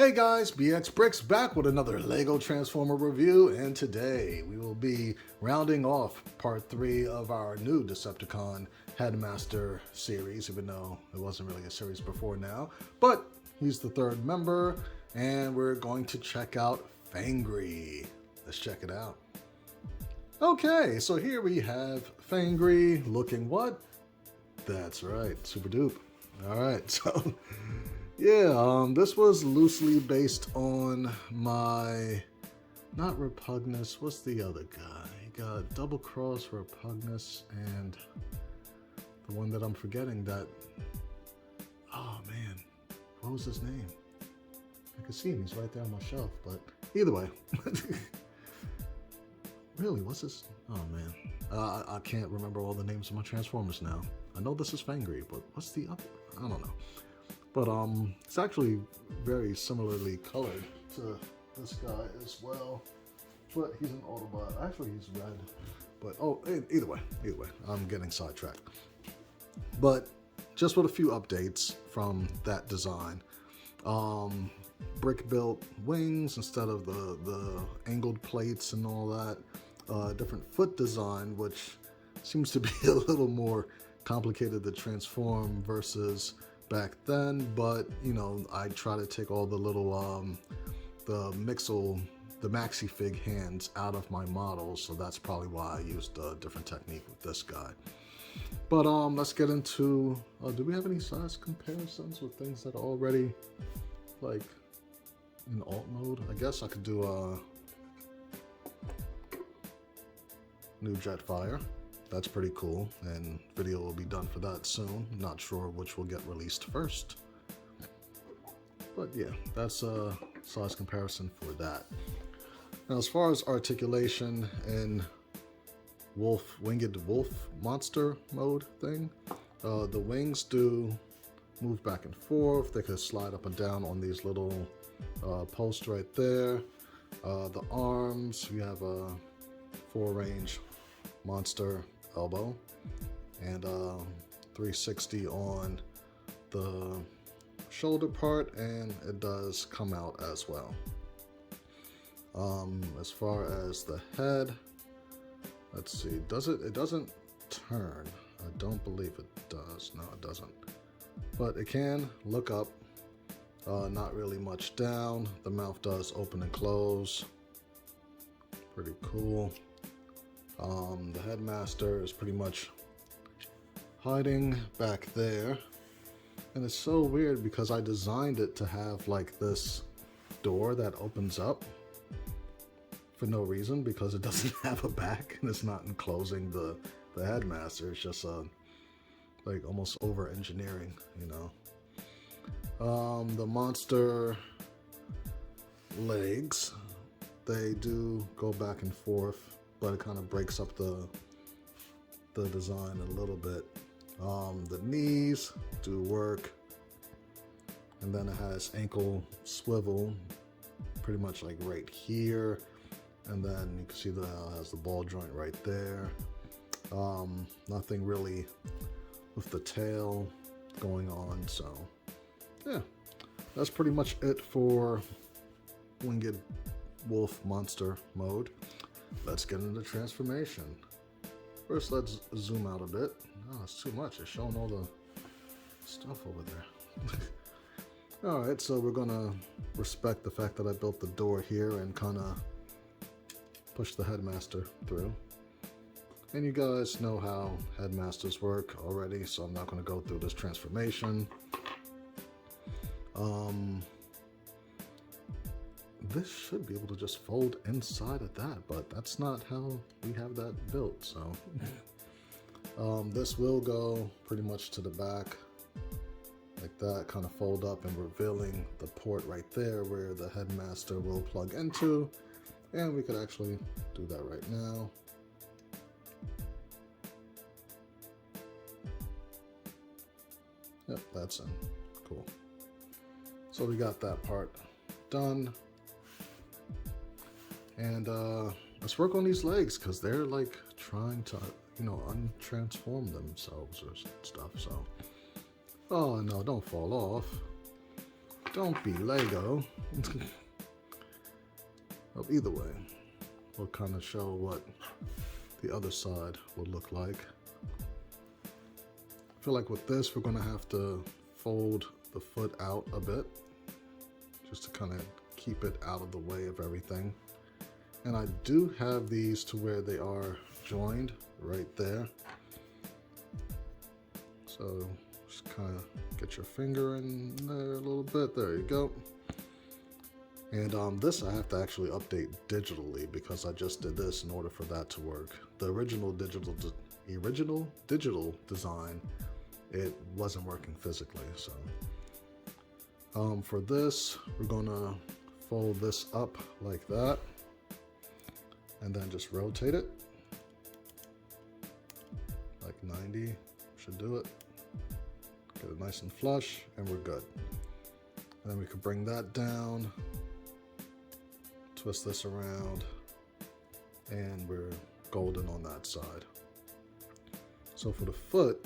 Hey guys, Brix back with another Lego Transformer review, and today we will be rounding off part 3 of our new Decepticon Headmaster series, even though it wasn't really a series before now. But he's the third member, and we're going to check out Fangry. Let's check it out. Okay, so here we have Fangry looking what? That's right, super dupe. Alright, so yeah, this was loosely based on my, not Repugnus, what's the other guy? You got Double Cross, Repugnus, and the one that I'm forgetting that, oh man, what was his name? I can see him, he's right there on my shelf, but either way. Really, what's his, oh man, I can't remember all the names of my Transformers now. I know this is Fangry, but what's the other, I don't know. But it's actually very similarly colored to this guy as well. But he's an Autobot. Actually, he's red. But either way, I'm getting sidetracked. But just with a few updates from that design. Brick built wings instead of the angled plates and all that. Different foot design, which seems to be a little more complicated to transform versus back then, but you know, I try to take all the little the maxi-fig hands out of my models, so that's probably why I used a different technique with this guy. But let's get into, do we have any size comparisons with things that are already like in alt mode? I guess I could do a new Jetfire. That's pretty cool, and video will be done for that soon. Not sure which will get released first. But yeah, that's a size comparison for that. Now as far as articulation and winged wolf monster mode thing, the wings do move back and forth. They can slide up and down on these little posts right there. The arms, we have a 4-range monster elbow and 360 on the shoulder part, and it does come out as well. As far as the head, let's see, it doesn't turn. I don't believe it does. No, it doesn't, but it can look up, not really much down. The mouth does open and close, pretty cool. The headmaster is pretty much hiding back there, and it's so weird because I designed it to have like this door that opens up for no reason, because it doesn't have a back and it's not enclosing the headmaster. It's just like almost over engineering, you know. The monster legs, they do go back and forth, but it kind of breaks up the design a little bit. The knees do work, and then it has ankle swivel pretty much like right here, and then you can see that it has the ball joint right there. Nothing really with the tail going on, so yeah, that's pretty much it for winged wolf monster mode. Let's get into transformation. First, let's zoom out a bit. Oh, it's too much. It's showing all the stuff over there. Alright, so we're gonna respect the fact that I built the door here and kind of push the headmaster through. And you guys know how headmasters work already, so I'm not going to go through this transformation. This should be able to just fold inside of that, but that's not how we have that built, so. This will go pretty much to the back, like that, kind of fold up and revealing the port right there where the headmaster will plug into, and we could actually do that right now. Yep, that's in. Cool. So we got that part done. And let's work on these legs, because they're like trying to, you know, untransform themselves or stuff. So, oh no, don't fall off. Don't be Lego. Well, either way, we'll kind of show what the other side will look like. I feel like with this, we're gonna have to fold the foot out a bit, just to kind of keep it out of the way of everything. And I do have these to where they are joined right there. So just kind of get your finger in there a little bit. There you go. And this I have to actually update digitally because I just did this in order for that to work. The original digital design, it wasn't working physically. So for this, we're gonna fold this up like that and then just rotate it like 90 should do it. Get it nice and flush and we're good. And then we could bring that down, twist this around, and we're golden on that side. So for the foot,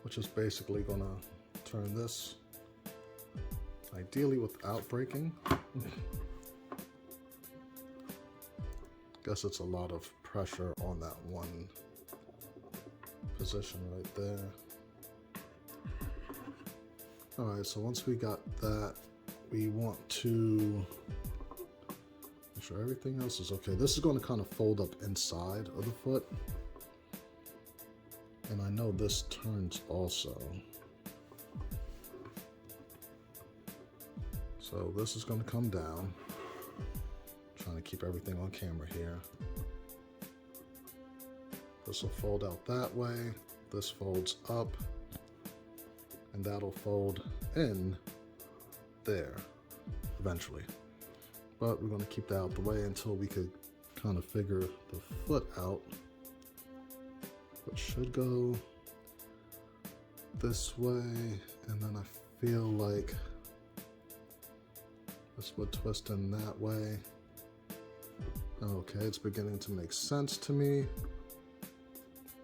which is basically gonna turn this ideally without breaking. Guess it's a lot of pressure on that one position right there. All right, so once we got that, we want to make sure everything else is okay. This is going to kind of fold up inside of the foot. And I know this turns also. So this is going to come down. Trying to keep everything on camera here. This will fold out that way. This folds up. And that'll fold in there eventually. But we're going to keep that out the way until we could kind of figure the foot out. Which should go this way. And then I feel like this would twist in that way. Okay, it's beginning to make sense to me.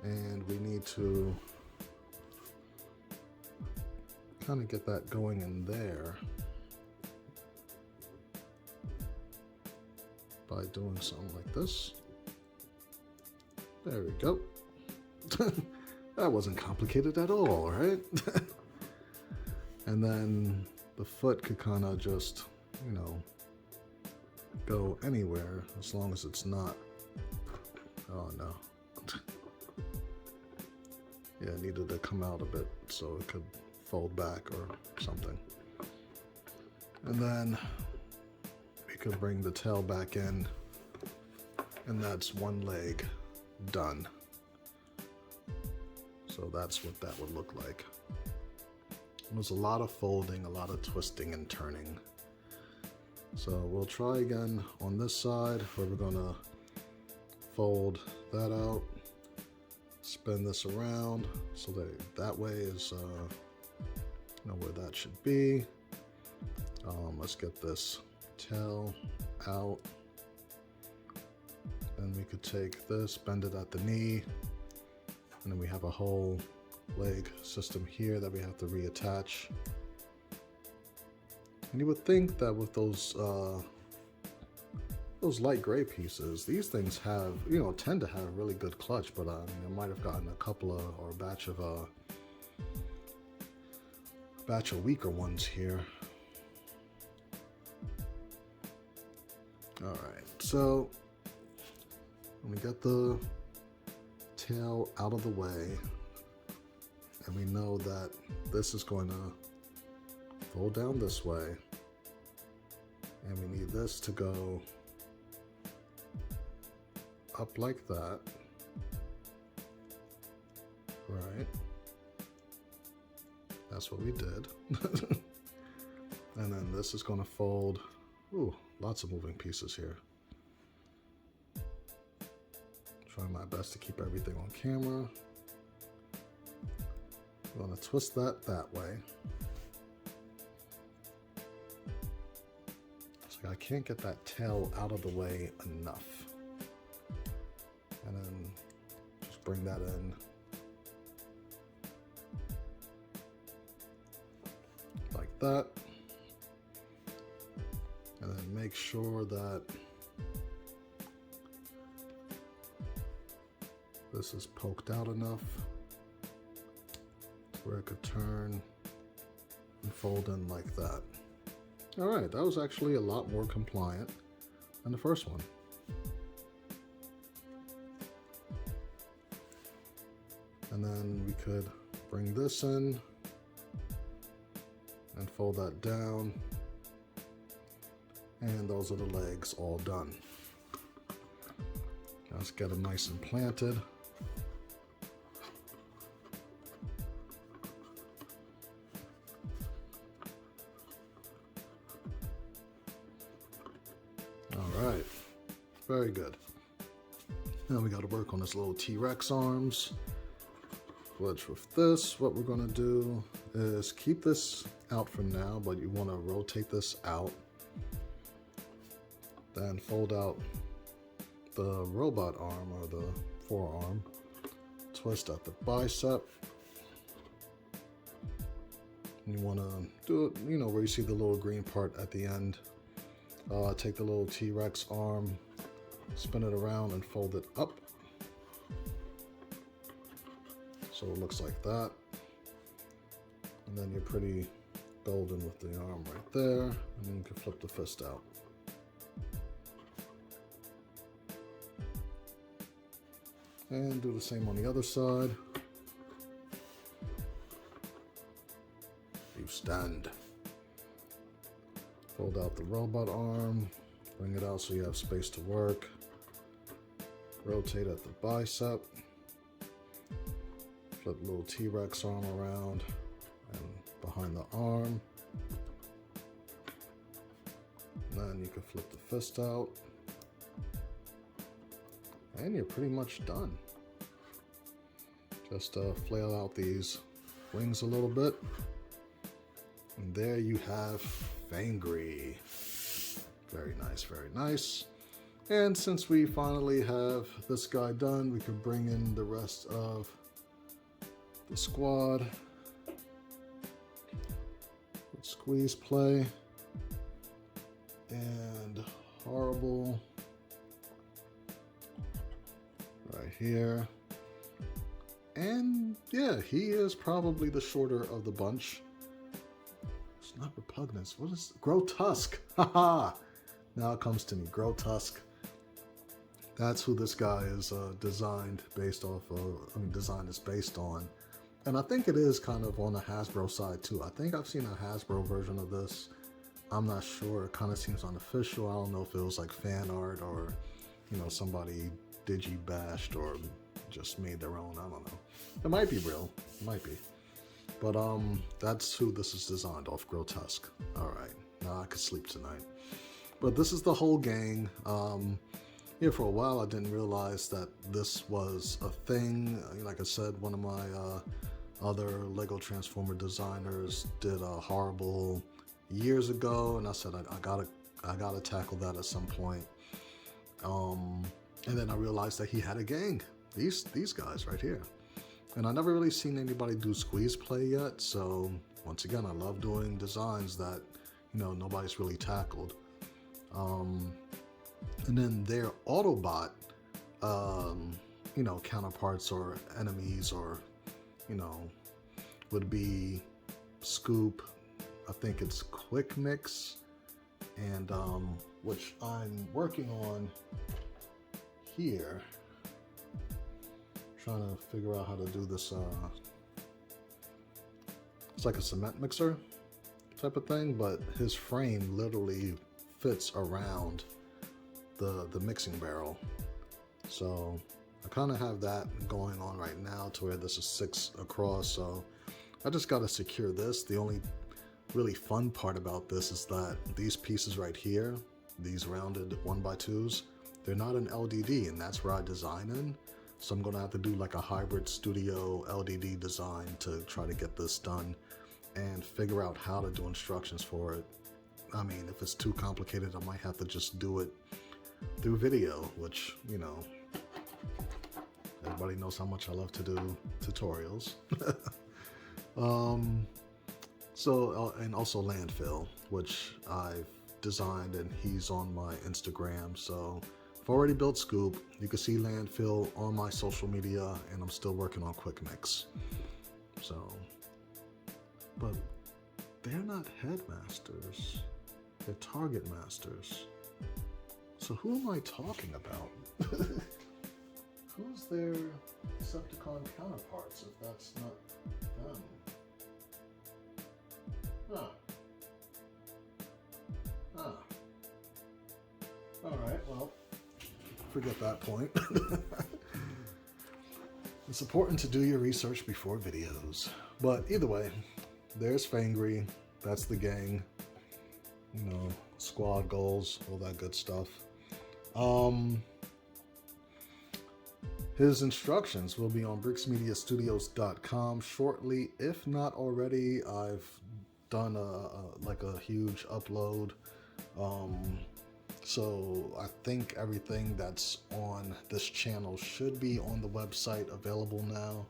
And we need to kind of get that going in there by doing something like this. There we go. That wasn't complicated at all, right? And then the foot could kind of just, you know, go anywhere as long as it's not. Oh no. Yeah, it needed to come out a bit so it could fold back or something. And then we could bring the tail back in, and that's one leg done. So that's what that would look like. There's a lot of folding, a lot of twisting and turning. So we'll try again on this side where we're gonna fold that out, spin this around so that way is you know where that should be. Let's get this tail out. Then we could take this, bend it at the knee, and then we have a whole leg system here that we have to reattach. And you would think that with those light gray pieces, these things have, you know, tend to have a really good clutch, but I might have gotten a couple of, or a batch of weaker ones here. All right, so when we get the tail out of the way, and we know that this is going to fold down this way, and we need this to go up like that, right? That's what we did. And then this is going to fold. Ooh, lots of moving pieces here. Trying my best to keep everything on camera. I'm going to twist that way. So I can't get that tail out of the way enough. And then just bring that in. Like that. make sure that this is poked out enough where it could turn and fold in like that. All right, that was actually a lot more compliant than the first one. And then we could bring this in and fold that down. And those are the legs all done. Let's get them nice and planted. All right, very good. Now we got to work on this little T-Rex arms. Which with this, what we're going to do is keep this out for now, but you want to rotate this out. Then fold out the robot arm or the forearm. Twist at the bicep. And you want to do it, you know, where you see the little green part at the end. Take the little T-Rex arm, spin it around and fold it up. So it looks like that. And then you're pretty golden with the arm right there. And then you can flip the fist out. And do the same on the other side. You stand. Fold out the robot arm. Bring it out so you have space to work. Rotate at the bicep. Flip the little T-Rex arm around and behind the arm. And then you can flip the fist out. And you're pretty much done. Just flail out these wings a little bit. And there you have Fangry. Very nice, very nice. And since we finally have this guy done, we can bring in the rest of the squad. Squeeze play. And horrible. Right here. And yeah, he is probably the shorter of the bunch. It's not repugnance. What is grotesque? Haha. Now it comes to me. Grotesque. That's who this guy is designed based off of. I mean, design is based on. And I think it is kind of on the Hasbro side too. I think I've seen a Hasbro version of this. I'm not sure. It kind of seems unofficial. I don't know if it was like fan art or, you know, somebody digi-bashed or just made their own. I don't know. It might be real. It might be. But that's who this is designed off. Grotesque. All right. Now I could sleep tonight. But this is the whole gang. Yeah, for a while I didn't realize that this was a thing. Like I said, one of my other Lego Transformer designers did a horrible years ago, and I said I gotta tackle that at some point. And then I realized that he had a gang. These guys right here. And I never really seen anybody do squeeze play yet. So once again, I love doing designs that, you know, nobody's really tackled. And then their Autobot, you know, counterparts or enemies or, you know, would be Scoop. I think it's Quick Mix, and which I'm working on here. Trying to figure out how to do this. It's like a cement mixer type of thing, but his frame literally fits around the mixing barrel. So I kind of have that going on right now to where this is 6 across. So I just got to secure this. The only really fun part about this is that these pieces right here, these rounded 1x2s, they're not an LDD, and that's where I design in. So I'm gonna have to do like a hybrid studio LDD design to try to get this done and figure out how to do instructions for it. I mean, if it's too complicated, I might have to just do it through video, which, you know, everybody knows how much I love to do tutorials. So, and also landfill, which I've designed, and he's on my Instagram. So I've already built Scoop. You can see Landfill on my social media, and I'm still working on Quick Mix. So, but they're not headmasters. They're target masters. So who am I talking about? Who's their Decepticon counterparts if that's not them? Alright, well, forget that point. It's important to do your research before videos. But either way, there's Fangry. That's the gang. You know, squad goals, all that good stuff. His instructions will be on brixmediastudios.com shortly. If not already, I've done a huge upload. So I think everything that's on this channel should be on the website available now.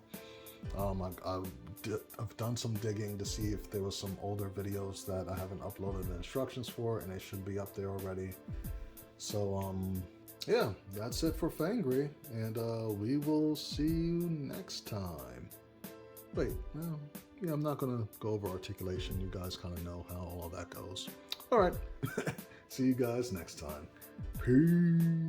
I've done some digging to see if there was some older videos that I haven't uploaded the instructions for, and they should be up there already. So yeah, that's it for Fangry, and we will see you next time. Wait, no, yeah, I'm not gonna go over articulation. You guys kind of know how all that goes. All right, see you guys next time. Peace.